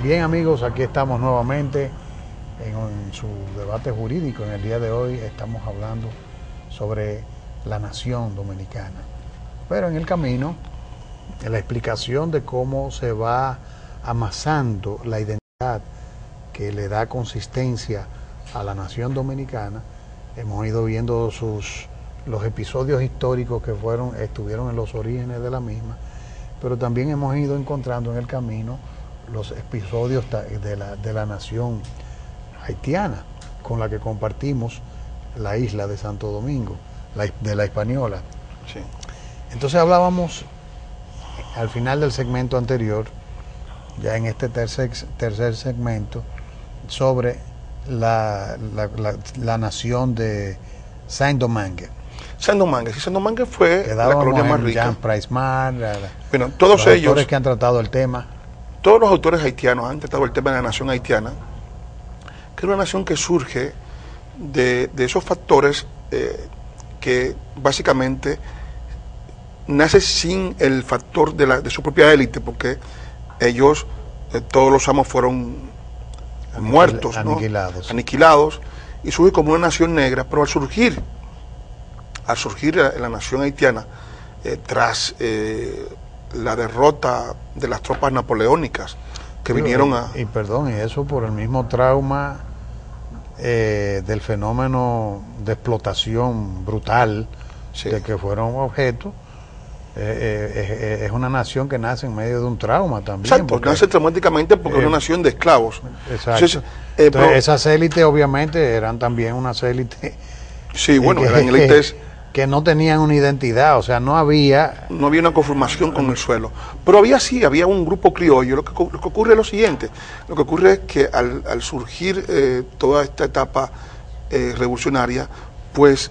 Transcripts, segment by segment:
Bien, amigos, aquí estamos nuevamente en su debate jurídico. En el día de hoy estamos hablando sobre la nación dominicana. Pero en el camino, en la explicación de cómo se va amasando la identidad que le da consistencia a la nación dominicana, hemos ido viendo los episodios históricos que estuvieron en los orígenes de la misma, pero también hemos ido encontrando en el camino los episodios de la nación haitiana, con la que compartimos la isla de Santo Domingo, de la Hispaniola. Sí. Entonces hablábamos al final del segmento anterior, ya en este tercer segmento, sobre la nación de Saint-Domingue. Saint-Domingue, sí, Saint-Domingue fue la colonia más rica. Jean Price-Mar, bueno, todos los ellos, autores que han tratado el tema. todos los autores haitianos han tratado el tema de la nación haitiana, que es una nación que surge de esos factores que básicamente nace sin el factor de su propia élite, porque ellos, todos los amos fueron muertos, aniquilados. ¿no? Aniquilados, y surge como una nación negra, pero al surgir la nación haitiana, tras la derrota de las tropas napoleónicas que vinieron a... Y eso por el mismo trauma del fenómeno de explotación brutal, Sí. de que fueron objeto. Es una nación que nace en medio de un trauma también. Exacto, nace traumáticamente porque es una nación de esclavos. Exacto. Entonces, esas élites obviamente eran también unas élites... Sí, bueno, eran élites... que no tenían una identidad, o sea, no había una conformación con el suelo, pero había un grupo criollo. Lo que ocurre es lo siguiente: lo que ocurre es que al surgir toda esta etapa revolucionaria, pues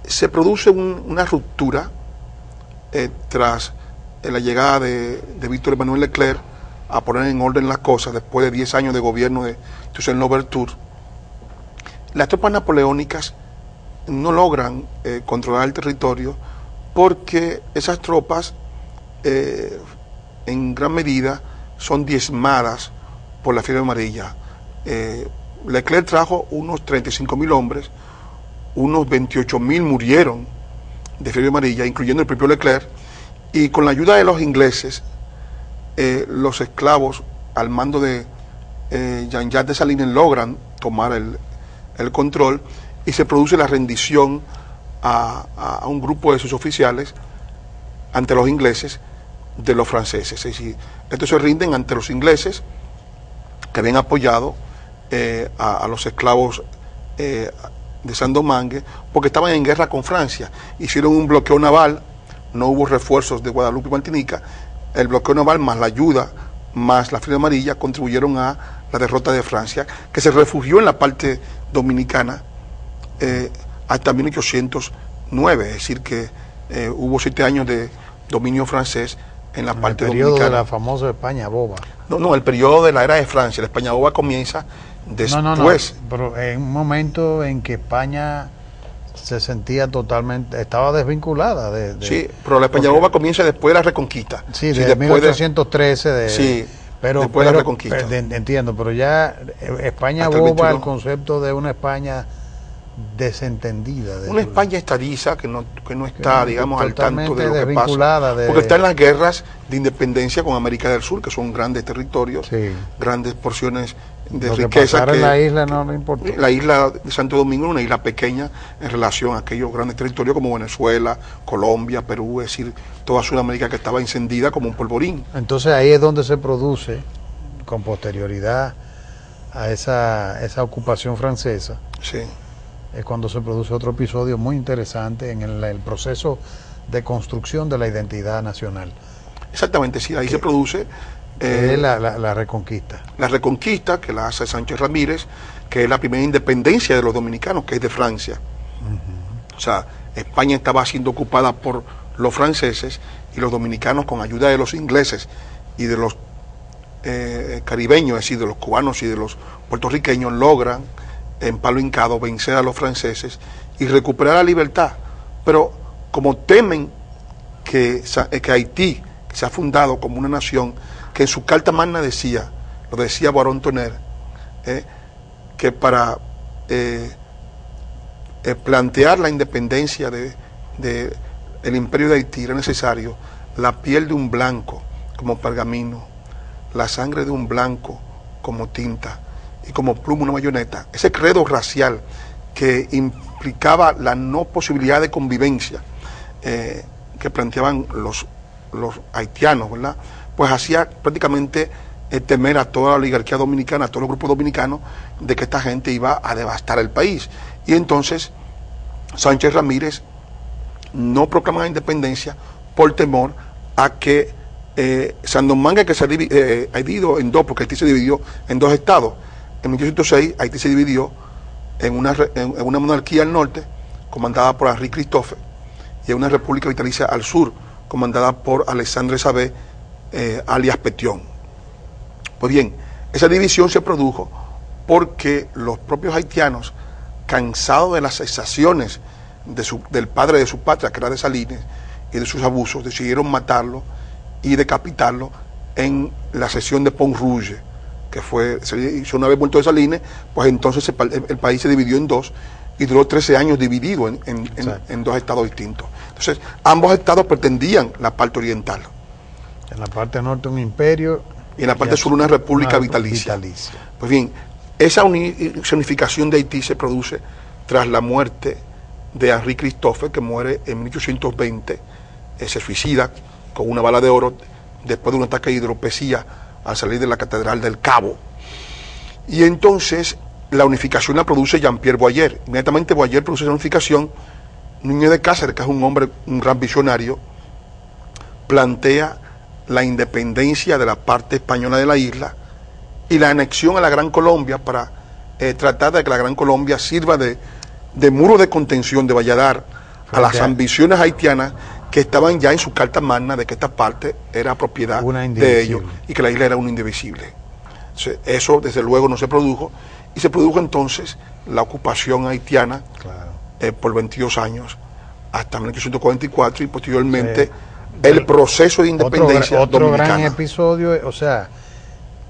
se produce una ruptura tras la llegada de Víctor Emmanuel Leclerc a poner en orden las cosas después de 10 años de gobierno de Toussaint Louverture. Las tropas napoleónicas no logran controlar el territorio porque esas tropas en gran medida son diezmadas por la fiebre amarilla. Leclerc trajo unos 35.000 hombres, unos 28.000 murieron de fiebre amarilla, incluyendo el propio Leclerc, y con la ayuda de los ingleses, los esclavos al mando de Jean-Jacques Dessalines logran tomar el control, y se produce la rendición a un grupo de sus oficiales ante los ingleses de los franceses. Es decir, estos se rinden ante los ingleses que habían apoyado a los esclavos de Saint-Domingue porque estaban en guerra con Francia. Hicieron un bloqueo naval, no hubo refuerzos de Guadalupe y Martinica. El bloqueo naval más la ayuda más la fiebre amarilla contribuyeron a la derrota de Francia, que se refugió en la parte dominicana hasta 1809, es decir que hubo 7 años de dominio francés en la parte dominicana. El periodo de la famosa España boba. No, el periodo de la era de Francia. La España boba comienza después. No, pero en un momento en que España se sentía totalmente, estaba desvinculada sí, pero la España boba comienza después de la Reconquista. Sí, desde 1813. Sí, pero después de la Reconquista. Entiendo, pero ya España boba, el concepto de una España desentendida. Una España estadiza que no está, digamos, al tanto de lo que pasa. Porque está en las guerras de independencia con América del Sur, que son grandes territorios, sí, grandes porciones de lo riqueza. Que en la isla no le importó. La isla de Santo Domingo es una isla pequeña en relación a aquellos grandes territorios como Venezuela, Colombia, Perú, es decir, toda Sudamérica que estaba encendida como un polvorín. Entonces ahí es donde se produce, con posterioridad a esa ocupación francesa, sí, es cuando se produce otro episodio muy interesante en el proceso de construcción de la identidad nacional. Exactamente, sí, ahí se produce la Reconquista. La Reconquista, que la hace Sánchez Ramírez, que es la primera independencia de los dominicanos, que es de Francia. O sea, España estaba siendo ocupada por los franceses y los dominicanos, con ayuda de los ingleses y de los caribeños, es decir, de los cubanos y de los puertorriqueños, logran en palo hincado vencer a los franceses y recuperar la libertad. Pero como temen que Haití, que se ha fundado como una nación, que en su carta magna decía, lo decía Barón Toner, que para plantear la independencia de el imperio de Haití era necesario la piel de un blanco como pergamino, la sangre de un blanco como tinta y como pluma una bayoneta. Ese credo racial que implicaba la no posibilidad de convivencia que planteaban los haitianos, ¿verdad? Pues hacía prácticamente temer a toda la oligarquía dominicana, a todos los grupos dominicanos, de que esta gente iba a devastar el país. Y entonces Sánchez Ramírez no proclama la independencia por temor a que Sandomangue, que se ha dividido en dos, porque Haití se dividió en dos estados. En 1806 Haití se dividió en una monarquía al norte, comandada por Henri Christophe, y en una república vitalicia al sur, comandada por Alexandre Sabé, alias Petion. Pues bien, esa división se produjo porque los propios haitianos, cansados de las cesaciones del padre de su patria, que era Dessalines, y de sus abusos, decidieron matarlo y decapitarlo en la sesión de Pont Rouge, que se hizo una vez muerto Dessalines. Pues entonces el país se dividió en dos y duró 13 años dividido en dos estados distintos. Entonces, ambos estados pretendían la parte oriental. En la parte norte un imperio y en la parte sur una república vitalicia. Pues bien, esa unificación de Haití se produce tras la muerte de Henri Christophe, que muere en 1820, se suicida con una bala de oro después de un ataque de hidropesía al salir de la Catedral del Cabo. Y entonces la unificación la produce Jean-Pierre Boyer. Inmediatamente Boyer produce esa unificación. Núñez de Cáceres, que es un hombre, un gran visionario, plantea la independencia de la parte española de la isla y la anexión a la Gran Colombia para tratar de que la Gran Colombia sirva de muro de contención, de valladar a las ambiciones haitianas que estaban ya en su carta magna de que esta parte era propiedad de ellos y que la isla era una indivisible. Entonces, eso desde luego no se produjo, y se produjo entonces la ocupación haitiana, por 22 años hasta 1844, y posteriormente el proceso de independencia otro dominicana. Gran episodio, o sea,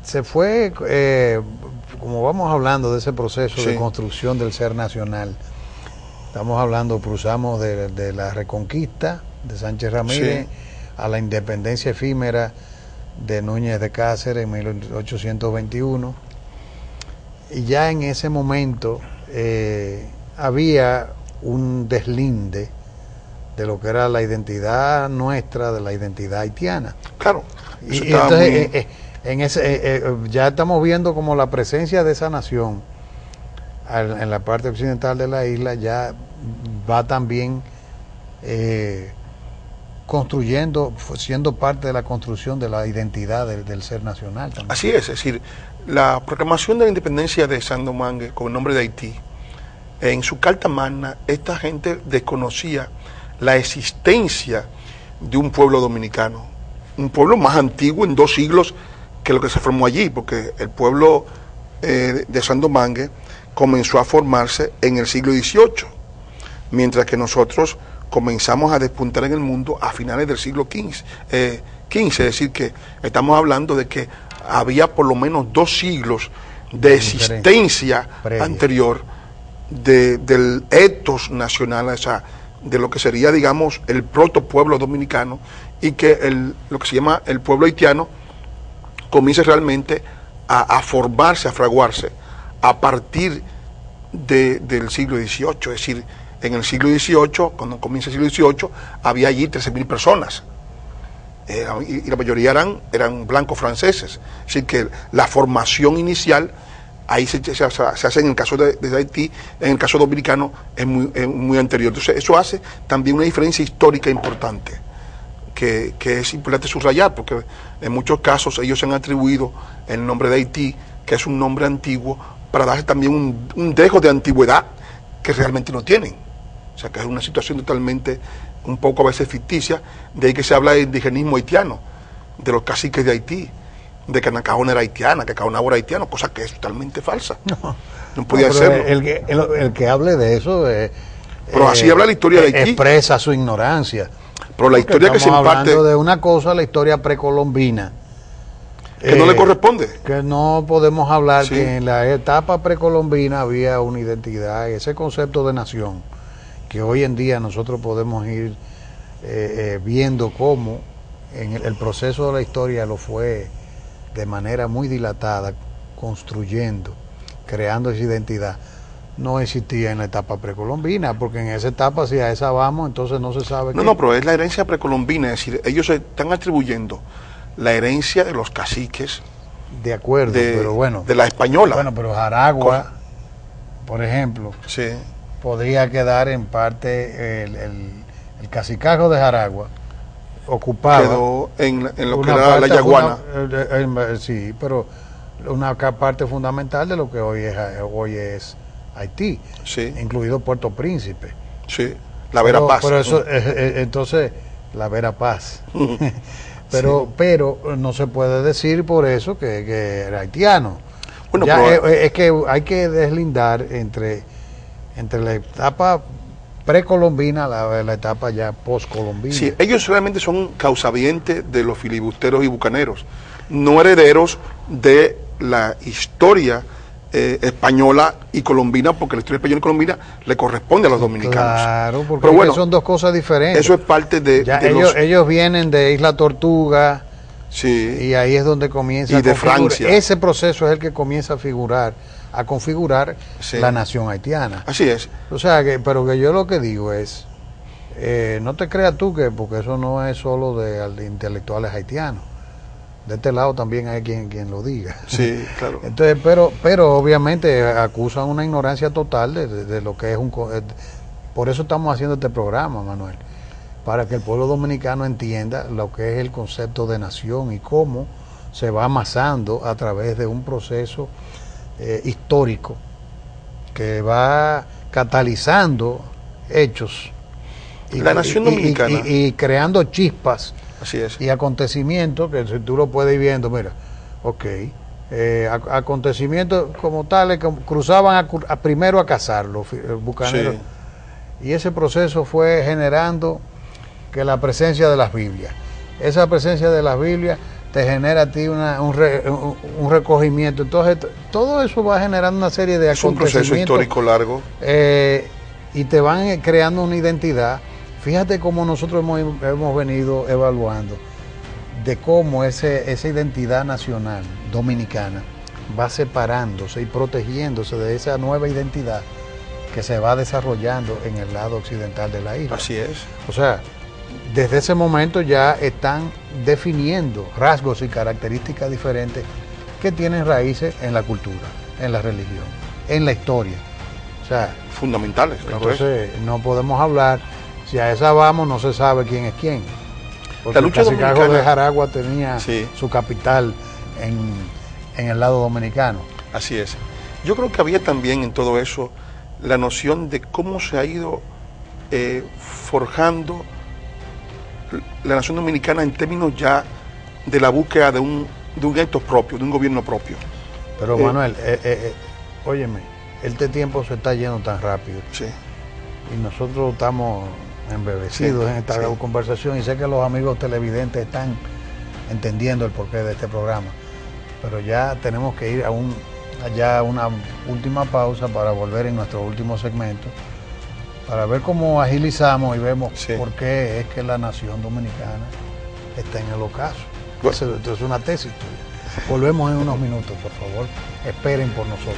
se fue, como vamos hablando de ese proceso de construcción del ser nacional, estamos hablando, cruzamos de la reconquista de Sánchez Ramírez a la independencia efímera de Núñez de Cáceres en 1821, y ya en ese momento había un deslinde de lo que era la identidad nuestra, de la identidad haitiana. Claro. Y entonces ya estamos viendo como la presencia de esa nación en la parte occidental de la isla ya va también construyendo, siendo parte de la construcción de la identidad del ser nacional también. Así es decir, la proclamación de la independencia de Sandomangue con el nombre de Haití, en su carta magna, esta gente desconocía la existencia de un pueblo dominicano, un pueblo más antiguo en 2 siglos que lo que se formó allí, porque el pueblo de Sandomangue comenzó a formarse en el siglo XVIII, mientras que nosotros comenzamos a despuntar en el mundo a finales del siglo XV, es decir, que estamos hablando de que había por lo menos 2 siglos de existencia anterior del etos nacional, o sea, de lo que sería, digamos, el protopueblo dominicano, y que lo que se llama el pueblo haitiano comienza realmente a formarse, a fraguarse a partir del siglo XVIII, es decir, en el siglo XVIII, cuando comienza el siglo XVIII, había allí 13.000 personas, y la mayoría eran blancos franceses, es decir, que la formación inicial ahí se hace en el caso de Haití, en el caso dominicano es muy anterior. Entonces eso hace también una diferencia histórica importante, que es importante subrayar, porque en muchos casos ellos se han atribuido el nombre de Haití, que es un nombre antiguo, para darse también un dejo de antigüedad que realmente no tienen. O sea, que es una situación totalmente, un poco a veces ficticia, de ahí que se habla de indigenismo haitiano, de los caciques de Haití, de que Nacaona era haitiana, que Caonabo era haitiano, cosa que es totalmente falsa. No podía serlo. El que hable de eso pero así habla la historia de Haití. Expresa su ignorancia. Pero la historia que se imparte... hablando de una cosa, la historia precolombina, Que no le corresponde. Que no podemos hablar Sí. que en la etapa precolombina había una identidad, ese concepto de nación, que hoy en día nosotros podemos ir viendo cómo en el proceso de la historia lo fue de manera muy dilatada, construyendo, creando esa identidad. No existía en la etapa precolombina, porque en esa etapa, si a esa vamos, entonces no se sabe. No, pero es la herencia precolombina, es decir, ellos se están atribuyendo la herencia de los caciques. De acuerdo, pero bueno. De la española. Bueno, pero Jaragua, por ejemplo, sí. podría quedar en parte el cacicajo de Jaragua ocupaba. Quedó en lo que era la Yaguana. Sí, pero una parte fundamental de lo que hoy es Haití, Sí. incluido Puerto Príncipe. Sí, la Vera Paz. Pero eso, entonces, la Vera Paz. Pero no se puede decir por eso que era haitiano. Bueno, ya pero, es que hay que deslindar entre la etapa precolombina la etapa ya postcolombina. Sí, ellos realmente son causavientes de los filibusteros y bucaneros, no herederos de la historia española y colombina, porque la historia española y colombina le corresponde a los dominicanos. Claro, porque pero bueno, son dos cosas diferentes. Eso es parte de ellos vienen de Isla Tortuga, sí, y ahí es donde comienza y de Francia. Ese proceso es el que comienza a configurar sí. la nación haitiana. Así es. O sea, pero que yo lo que digo es, no te creas tú porque eso no es solo de intelectuales haitianos. De este lado también hay quien lo diga. Sí, claro. Entonces, pero obviamente acusan una ignorancia total de lo que es por eso estamos haciendo este programa, Manuel, para que el pueblo dominicano entienda lo que es el concepto de nación y cómo se va amasando a través de un proceso histórico que va catalizando hechos la nación dominicana y creando chispas. Así es. Y acontecimientos que si tú lo puedes ir viendo, mira, ok, acontecimientos como tales que cruzaban primero a cazar los bucaneros, sí. Y ese proceso fue generando que la presencia de las Biblias, esa presencia de las Biblias te genera a ti un recogimiento. Entonces todo eso va generando una serie de acontecimientos. Es un proceso histórico largo. Y te van creando una identidad. Fíjate cómo nosotros hemos venido evaluando de cómo esa identidad nacional dominicana va separándose y protegiéndose de esa nueva identidad que se va desarrollando en el lado occidental de la isla. Así es. O sea, desde ese momento ya están definiendo rasgos y características diferentes que tienen raíces en la cultura, en la religión, en la historia. O sea, fundamentales. Claro. Entonces no podemos hablar. Si a esa vamos, no se sabe quién es quién. Porque la lucha el cacicajo dominicana de Jaragua tenía sí. su capital en el lado dominicano. Así es. Yo creo que había también en todo eso la noción de cómo se ha ido forjando la nación dominicana en términos ya de la búsqueda de un ente propio, de un gobierno propio. Pero Manuel, óyeme, este tiempo se está yendo tan rápido. Sí. Y nosotros estamos embebecidos en esta conversación y sé que los amigos televidentes están entendiendo el porqué de este programa, pero ya tenemos que ir a una última pausa para volver en nuestro último segmento para ver cómo agilizamos y vemos por qué es que la nación dominicana está en el ocaso. Esto es una tesis tuya. Volvemos en unos minutos, por favor, esperen por nosotros.